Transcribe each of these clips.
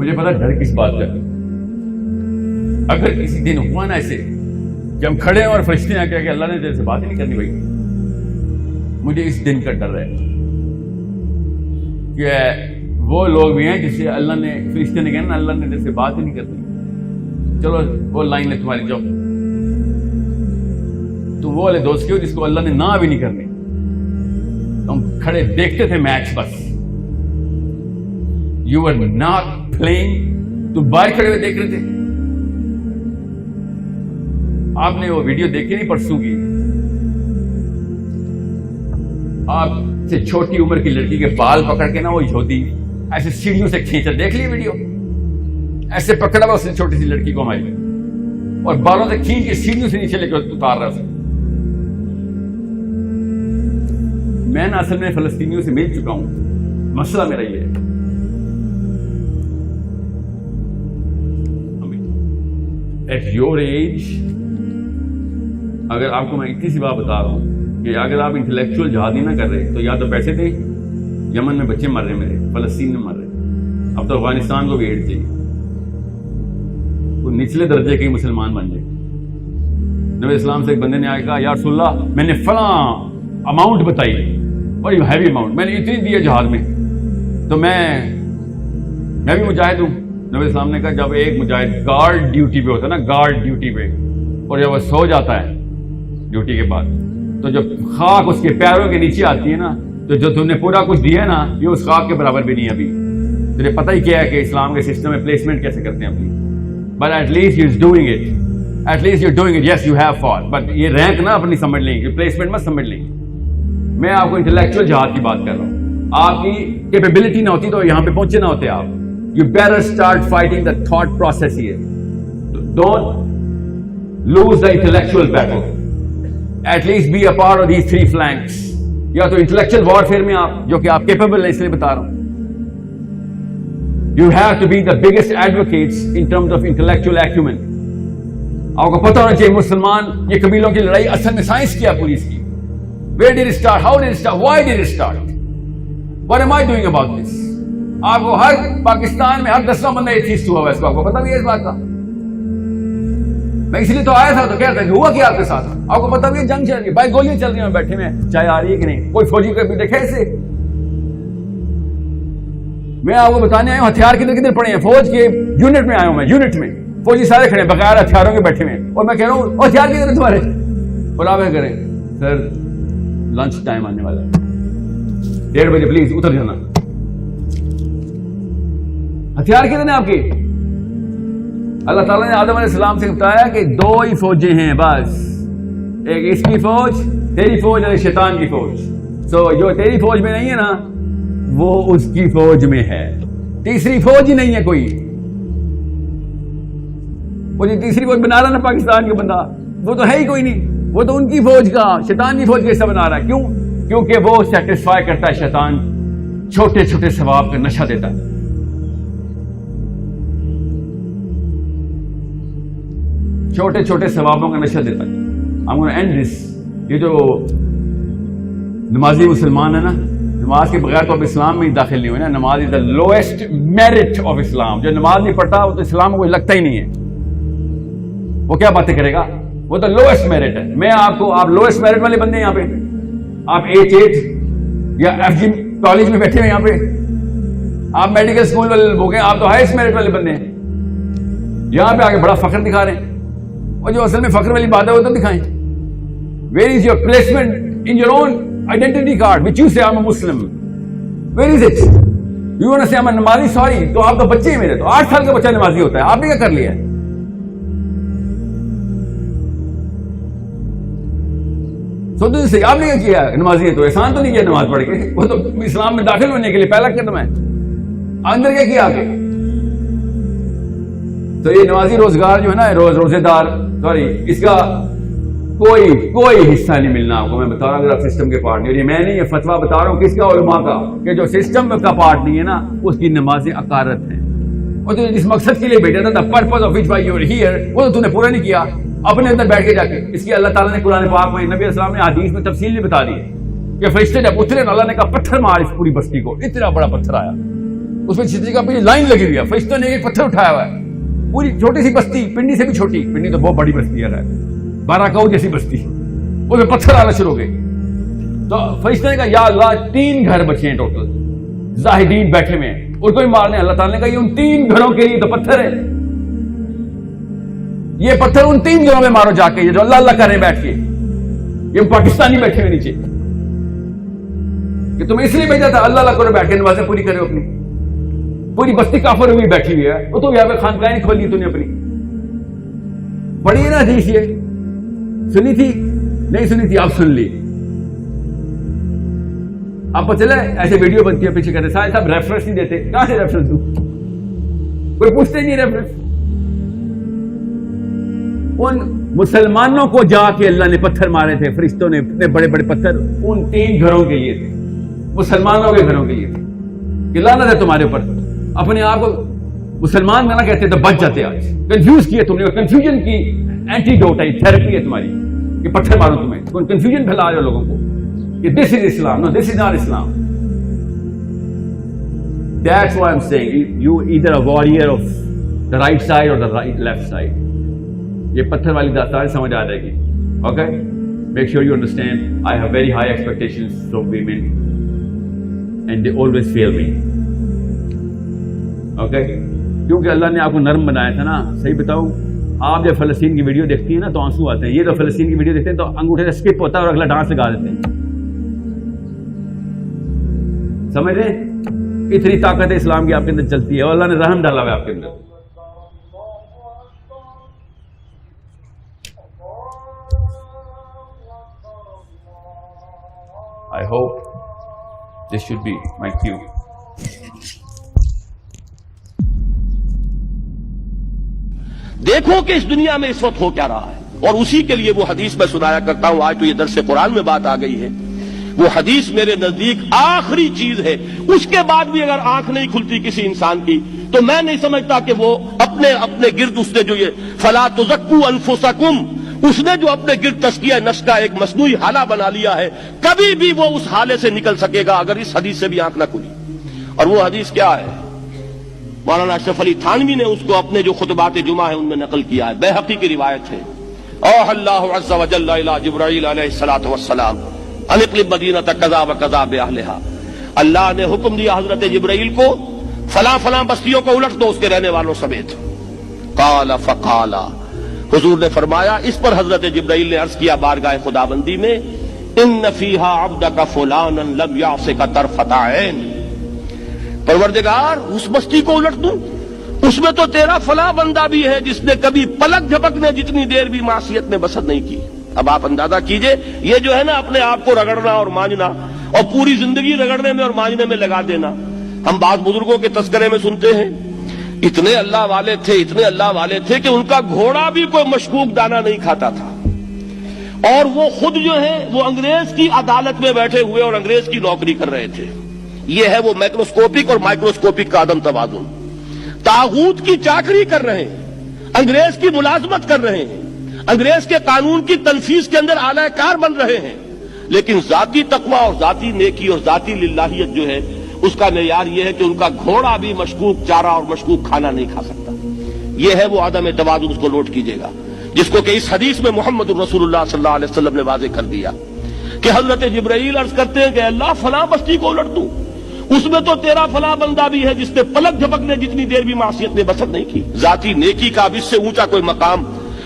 مجھے پتا ڈر کس بات کا. اگر کسی دن ہوا نا ایسے کہ ہم کھڑے ہیں اور فرشتے ہیں کہ اللہ نے تیرے سے بات ہی نہیں کرنی بھائی, مجھے اس دن کا ڈر ہے کہ وہ لوگ بھی ہیں جس سے اللہ نے, فرشتے نے کہا نا اللہ نے تیرے سے بات ہی نہیں کرنی, چلو وہ لائن ہے تمہاری جاؤ. تو وہ والے دوست کیوں جس کو اللہ نے نہ بھی نہیں کرنی. ہم کھڑے دیکھتے تھے میچ بس. یو آر ناٹ پلئنگ, تو باہر کھڑے ہوئے دیکھ رہے تھے. آپ نے وہ ویڈیو دیکھی نہیں پرسوں کی, آپ سے چھوٹی عمر کی لڑکی کے بال پکڑ کے نا وہ یہودی ایسے سیڑھیوں سے کھینچا, دیکھ لی ویڈیو, ایسے پکڑا ہوا اس نے چھوٹی سی لڑکی کو ہماری, اور بالوں سے کھینچ کے سیڑھیوں سے نیچے لے کے اتار رہا اسے. میں نا اصل میں فلسطینیوں سے مل چکا ہوں, مسئلہ میرا یہ ہے. ایٹ یور ایج, اگر آپ کو میں اتنی سی بات بتا رہا ہوں کہ اگر آپ انٹلیکچوئل جہاد ہی نہ کر رہے تو یا تو پیسے دیں, یمن میں بچے مر رہے میرے, فلسطین میں مر رہے, اب تو افغانستان کو بھی ایڈ چاہیے, وہ نچلے درجے کے مسلمان بن جائے. نبی اسلام سے ایک بندے نے آ کے کہا یا رسول اللہ میں نے فلاں اماؤنٹ بتائی, بڑی ہیوی اماؤنٹ میں نے اتنی دی ہے جہاد میں, تو میں بھی مجاہد ہوں. نبی اسلام نے کہا جب ایک مجاہد گارڈ ڈیوٹی پہ ہوتا ہے نا, گارڈ ڈیوٹی پہ, اور جب وہ سو جاتا ہے ڈیوٹی کے بعد, تو جب خاک اس کے پیروں کے نیچے آتی ہے نا, تو جو تم نے پورا کچھ دیا ہے نا یہ اس خاک کے برابر بھی نہیں ہے. ابھی تجھے پتہ ہی کیا ہے کہ اسلام کے سسٹم میں پلیسمنٹ کیسے کرتے ہیں اپنی, but at least you is doing it, at least you are doing it, yes you have fall, but یہ رینک نہ اپنی سمجھ لیں گے, پلیسمنٹ مت سمجھ لیں گے. میں آپ کو انٹلیکچوئل جہاد کی بات کر رہا ہوں. آپ کی کیپیبلٹی نہ ہوتی تو یہاں پہ پہنچے نہ ہوتے آپ. You better start fighting the thought process here. Don't lose the intellectual battle. At least be a part of these three flanks. یا تو intellectual warfare میں آپ, جو کہ آپ capable ہیں, اس لیے بتا رہا ہوں. You have to be the biggest advocates in terms of intellectual acumen. آپ کو پتہ ہونا چاہیے مسلمان یہ قبیلوں کی لڑائی اصل میں سائنس کیا پوری اس کی. Where did it start? How did it start? Why did it start? What am I doing about this? آپ کو ہر پاکستان میں ہر 10واں بندہ ایتھیسٹ ہوا ہے, اس کو آپ کو پتا بھی ہے اس بات کا. میں اس لیے تو آیا تھا, تو کہتا ہے ہوا کیا آپ کے ساتھ, آپ کو پتا بھی ہے جنگ چل رہی ہے, بھائی گولیاں چل رہی ہیں, بیٹھے میں چائے آ رہی ہے کہ نہیں, کوئی فوجی کو بھی دیکھے اسے. میں آپ کو بتانے آیا ہوں ہتھیار کدھر کدھر پڑے ہیں, فوج کے یونٹ میں آیا ہوں میں, یونٹ میں فوجی سارے کھڑے ہیں بغیر ہتھیاروں کے بیٹھے ہیں, اور میں کہہ رہا ہوں ہتھیار کدھر ہیں تمہارے, اور آپ کریں سر لنچ ٹائم آنے والا ہے 1:30 بجے پلیز اتر جانا. ہتھیار کتنے ہیں آپ کے؟ اللہ تعالیٰ نے آدم علیہ السلام سے بتایا کہ 2 ہی فوجیں ہیں بس, ایک اس کی فوج, تیری فوج, اور شیطان کی فوج. سو جو تیری فوج میں نہیں ہے نا وہ اس کی فوج میں ہے, تیسری فوج ہی نہیں ہے کوئی. وہ جو تیسری فوج بنا رہا نا پاکستان کا بندہ, وہ تو ہے ہی کوئی نہیں, وہ تو ان کی فوج کا, شیطان کی فوج کا حصہ بنا رہا ہے. کیوں؟ کیونکہ وہ سیٹسفائی کرتا ہے, شیطان چھوٹے چھوٹے ثواب کا نشہ دیتا ہے. چھوٹے چھوٹے ثوابوں کا نشہ دیتا ہے. I'm going to end this. یہ جو نمازی مسلمان ہے نا, نماز کے بغیر تو اب اسلام میں داخل نہیں ہوئے نا. نماز از دا لوئسٹ میرٹ آف اسلام. جو نماز نہیں پڑھتا وہ تو اسلام کو لگتا ہی نہیں ہے, وہ کیا باتیں کرے گا, وہ تو لوئسٹ میرٹ ہے. میں آپ کو, آپ لوئسٹ میرٹ والے بندے ہیں یہاں پہ, آپ H8 یا FG کالج میں بیٹھے ہوئے یہاں پہ, آپ میڈیکل اسکول والے لوگ ہیں, آپ تو ہائیسٹ میرٹ والے بندے ہیں. یہاں پہ آگے بڑا فخر دکھا رہے ہیں, اور جو اصل میں فخر والی بات ہے وہ تو دکھائیں. Where is your placement in your own identity card which you say I'm a Muslim? Where is it? You want to say I'm a نمازی? Sorry, تو آپ تو بچے ہیں میرے, تو 8 سال کا بچہ نمازی ہوتا ہے, آپ نے کیا کر لیا ہے؟ سوچو سے آپ نے کیا کیا نمازی ہے, تو احسان تو نہیں کیا نماز پڑھ کے, وہ تو اسلام میں داخل ہونے کے لیے پہلا قدم ہے. اندر کیا کیا آگے؟ تو یہ نمازی روزگار جو ہے نا, روزے دار, سوری, اس کا کوئی حصہ نہیں ملنا آپ کو. میں بتا رہا ہوں اگر آپ سسٹم کے پارٹ نہیں, اور یہ میں نہیں, یہ فتویٰ بتا رہا ہوں کس کا, علماء کا, کہ جو سسٹم کا پارٹ نہیں ہے نا اس کی نمازیں عقارت ہیں. اور تو جس مقصد کے لیے بیٹھا تھا, the purpose of which why you are here, وہ تو نے پورا نہیں کیا اپنے اندر بیٹھ کے جا کے. اس کی اللہ تعالیٰ نے قرآن پاک میں, نبی السلام نے حدیث میں تفصیل بھی بتا دی ہے کہ فرشتے جب اترے, اللہ نے کہا پتھر مار اس پوری بستی کو. اتنا بڑا پتھر آیا, اس میں چیزیں کا پوری لائن لگی ہوئی ہے, فرشتوں نے ایک پتھر اٹھایا ہوا ہے, پوری چھوٹی سی بستی, پنڈی سے بھی چھوٹی, پنڈی تو بہت بڑی بستی ہے, 12 گاؤں جیسی بستی, اس میں پتھر آنا شروع ہو گئے. تو فرشتے نے کہا یا اللہ 3 گھر بچے ہیں ٹوٹل, زاہدین بیٹھے ہوئے ہیں, ان کو بھی مارنے. اللہ تعالیٰ نے کہا یہ ان 3 گھروں کے لیے تو پتھر ہے, یہ پتھر ان 3 گھروں میں مارو جا کے, یہ جو اللہ اللہ کر رہے ہیں بیٹھ کے, یہ پاکستانی بیٹھے ہوئے نیچے, کہ تمہیں اس لیے بھیجا تھا اللہ اللہ کرو بیٹھ کے, نمازیں پوری کرو اپنی. پوری بستی کافر ہوئی بیٹھی ہوئی ہے, وہ تو یہاں پہ خانقاہیں نہیں کھولی تو نے اپنی. پڑھی ہے نا حدیث, یہ سنی تھی نہیں سنی تھی, آپ سن لی. آپ کو چلے ایسے ویڈیو بنتی ہے پیچھے کہتے سارے صاحب ریفرنس نہیں دیتے, کہاں سے ریفرنس دوں, کوئی پوچھتے نہیں ریفرنس. ان مسلمانوں کو جا کے اللہ نے پتھر مارے تھے فرشتوں نے, اتنے بڑے بڑے پتھر ان 3 گھروں کے لیے تھے, مسلمانوں کے گھروں کے لیے تھے, کہ لعنت ہے تمہارے اوپر. اپنے آپ کو مسلمان نہ کہتے تو بچ جاتے. آج کنفیوز کیا تم نے, اور کنفیوژن کی اینٹیڈوٹ ہے, تھراپی ہے تمہاری, کہ پتھر مارو تمہیں. کنفیوژن پھیلا رہے ہو لوگوں کو کہ this is Islam, no this is not Islam. That's why I'm saying you either a warrior of the right side or the left side. یہ پتھر والی داستان سمجھ آ جائے گی. Okay, make sure you understand. I have very high expectations from women and they always fail me. Okay, کیونکہ اللہ نے آپ کو نرم بنایا تھا نا. صحیح بتاؤں, آپ جب فلسطین کی ویڈیو دیکھتی ہیں نا تو آنسو آتے ہیں. یہ تو فلسطین کی ویڈیو دیکھتے ہیں تو انگوٹھے سے اسکپ ہوتا ہے اور اگلا ڈانس لگا دیتے ہیں. سمجھ رہے, اتنی طاقت اسلام کی آپ کے اندر چلتی ہے, اور اللہ نے رحم ڈالا ہوا ہے آپ کے اندر. I hope this should be my cue. دیکھو کہ اس دنیا میں اس وقت ہو کیا رہا ہے, اور اسی کے لیے وہ حدیث میں سنایا کرتا ہوں. آج تو یہ درس قرآن میں بات آ گئی ہے. وہ حدیث میرے نزدیک آخری چیز ہے. اس کے بعد بھی اگر آنکھ نہیں کھلتی کسی انسان کی تو میں نہیں سمجھتا کہ وہ اپنے گرد اس نے جو یہ فلا تزکوا انفسکم, اس نے جو اپنے گرد تزکیہ نفس کا ایک مصنوعی حالہ بنا لیا ہے, کبھی بھی وہ اس حالے سے نکل سکے گا اگر اس حدیث سے بھی آنکھ نہ کھلی. اور وہ حدیث کیا ہے؟ مولانا اشرف علی تھانوی نے اس کو اپنے جو خطبات جمعہ ہیں ان میں نقل کیا ہے. بیہقی کی روایت ہے. اوحى اللہ عز وجل الى جبرائیل علیہ الصلوۃ والسلام ان اقلب مدینہ کذا وکذا باہلھا. اللہ نے حکم دیا حضرت جبرائیل کو فلاں فلاں بستیوں کو الٹ دو اس کے رہنے والوں سمیت. قال فقال, حضور نے فرمایا, اس پر حضرت جبرائیل نے عرض کیا بارگاہ خداوندی میں, ان فیہا عبدک فلانا لم یعصک طرفۃ عین. پروردگار اس بستی کو الٹ دوں, اس میں تو تیرا فلاں بندہ بھی ہے جس نے کبھی پلک جھپکنے جتنی دیر بھی معصیت میں بسر نہیں کی. اب آپ اندازہ کیجئے, یہ جو ہے نا اپنے آپ کو رگڑنا اور مانجنا, اور پوری زندگی رگڑنے میں اور مانجنے میں لگا دینا. ہم بعض بزرگوں کے تذکرے میں سنتے ہیں اتنے اللہ والے تھے کہ ان کا گھوڑا بھی کوئی مشکوک دانہ نہیں کھاتا تھا, اور وہ خود جو ہے وہ انگریز کی عدالت میں بیٹھے ہوئے اور انگریز کی نوکری کر رہے تھے. یہ ہے وہ میکروسکوپک اور مائکروسکوپک کا عدم توازن. طاغوت کی چاکری کر رہے ہیں, انگریز کی ملازمت کر رہے ہیں, انگریز کے قانون کی تنفیذ کے اندر اعلی کار بن رہے ہیں, لیکن ذاتی تقوی اور ذاتی نیکی اور ذاتی للہیت جو ہے اس کا معیار یہ ہے کہ ان کا گھوڑا بھی مشکوک چارہ اور مشکوک کھانا نہیں کھا سکتا. یہ ہے وہ عدم توازن, اس کو نوٹ کیجئے گا, جس کو کہ اس حدیث میں محمد الرسول اللہ صلی اللہ علیہ وسلم نے واضح کر دیا کہ حضرت جبرائیل عرض کرتے ہیں کہ اللہ فلاں بستی کو الٹ دوں, اس میں تو تیرا فلاں بندہ بھی ہے جس نے پلک جھپکنے جتنی دیر بھی معصیت میں بسر نہیں کی. ذاتی نیکی کا اب اس سے اونچا کوئی مقام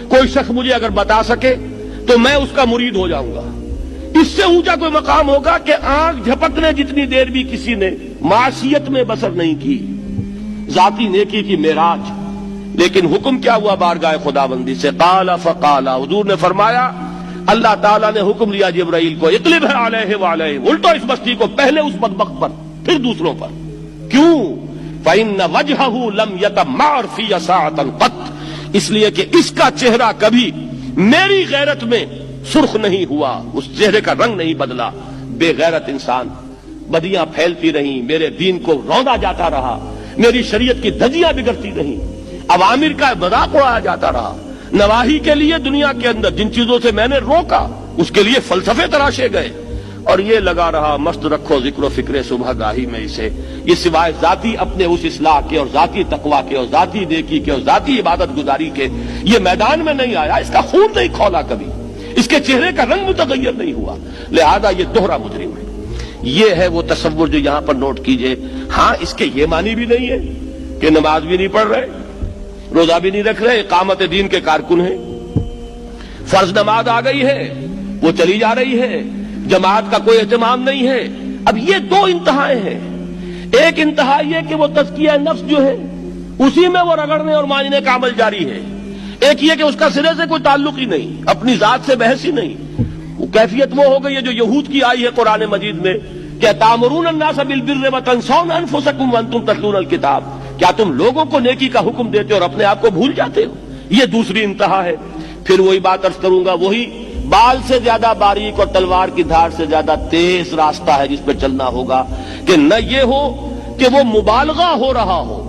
کوئی شخص مجھے اگر بتا سکے تو میں اس کا مرید ہو جاؤں گا. اس سے اونچا کوئی مقام ہوگا کہ آنکھ جھپکنے جتنی دیر بھی کسی نے معصیت میں بسر نہیں کی, ذاتی نیکی کی معراج. لیکن حکم کیا ہوا بارگاہ خداوندی سے؟ قال فقال, حضور نے فرمایا, اللہ تعالیٰ نے حکم دیا جبرائیل کو, اقلب علیہ وعلیہ, الٹو اس بستی کو, پہلے اس بدبخت پر پھر دوسروں پر. کیوں؟ فإن وجهه لم يتمعر في ساعة قط, اس لیے کہ اس کا چہرہ کبھی میری غیرت میں سرخ نہیں ہوا, اس چہرے کا رنگ نہیں بدلا. بے غیرت انسان, بدیاں پھیلتی رہیں, میرے دین کو روندا جاتا رہا, میری شریعت کی دھجیاں بگڑتی رہیں, عوامر کا مذاق اڑایا جاتا رہا. نواہی کے لیے دنیا کے اندر جن چیزوں سے میں نے روکا اس کے لیے فلسفے تراشے گئے, اور یہ لگا رہا مست رکھو ذکر و فکر صبح گاہی میں اسے. یہ سوائے ذاتی اپنے اس اصلاح کے اور ذاتی تقوی کے اور ذاتی نیکی کے اور ذاتی عبادت گزاری کے یہ میدان میں نہیں آیا. اس کا خون نہیں کھولا کبھی, اس کے چہرے کا رنگ متغیر نہیں ہوا, لہذا یہ دوہرا مجرم ہے. یہ ہے وہ تصور جو یہاں پر نوٹ کیجئے. ہاں اس کے یہ معنی بھی نہیں ہے کہ نماز بھی نہیں پڑھ رہے, روزہ بھی نہیں رکھ رہے, اقامت دین کے کارکن ہیں, فرض نماز آ گئی ہے وہ چلی جا رہی ہے, جماعت کا کوئی اہتمام نہیں ہے. اب یہ دو انتہائیں ہیں. ایک انتہا یہ کہ وہ تزکیہ نفس جو ہے اسی میں وہ رگڑنے اور ماننے کا عمل جاری ہے. ایک یہ کہ اس کا سرے سے کوئی تعلق ہی نہیں, اپنی ذات سے بحث ہی نہیں. وہ کیفیت وہ ہو گئی ہے جو یہود کی آئی ہے قرآن مجید میں کہ تامرون الناس بالبر وتنسون انفسکم وانتم تتلون الکتاب. کیا تم لوگوں کو نیکی کا حکم دیتے ہو اور اپنے آپ کو بھول جاتے ہو؟ یہ دوسری انتہا ہے. پھر وہی بات عرض کروں گا, وہی بال سے زیادہ باریک اور تلوار کی دھار سے زیادہ تیز راستہ ہے جس پہ چلنا ہوگا کہ نہ یہ ہو کہ وہ مبالغہ ہو رہا ہو,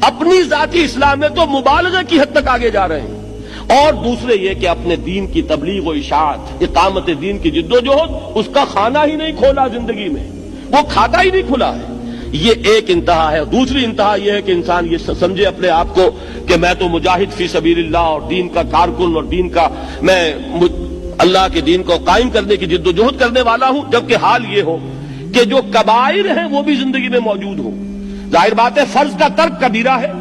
اپنی ذاتی اصلاح میں تو مبالغہ کی حد تک آگے جا رہے ہیں, اور دوسرے یہ کہ اپنے دین کی تبلیغ و اشاعت, اقامت دین کی جد و جہد اس کا کھانا ہی نہیں کھولا زندگی میں, وہ کھاتا ہی نہیں کھلا ہے. یہ ایک انتہا ہے. دوسری انتہا یہ ہے کہ انسان یہ سمجھے اپنے آپ کو کہ میں تو مجاہد فی سبیل اللہ اور دین کا کارکن اور دین کا میں اللہ کے دین کو قائم کرنے کی جد و جہد کرنے والا ہوں, جبکہ حال یہ ہو کہ جو کبائر ہیں وہ بھی زندگی میں موجود ہوں. ظاہر بات ہے فرض کا ترک کبیرہ ہے,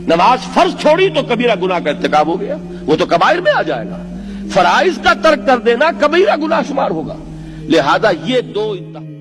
نماز فرض چھوڑی تو کبیرہ گناہ کا ارتکاب ہو گیا, وہ تو کبائر میں آ جائے گا. فرائض کا ترک کر دینا کبیرہ گناہ شمار ہوگا. لہذا یہ دو انتہا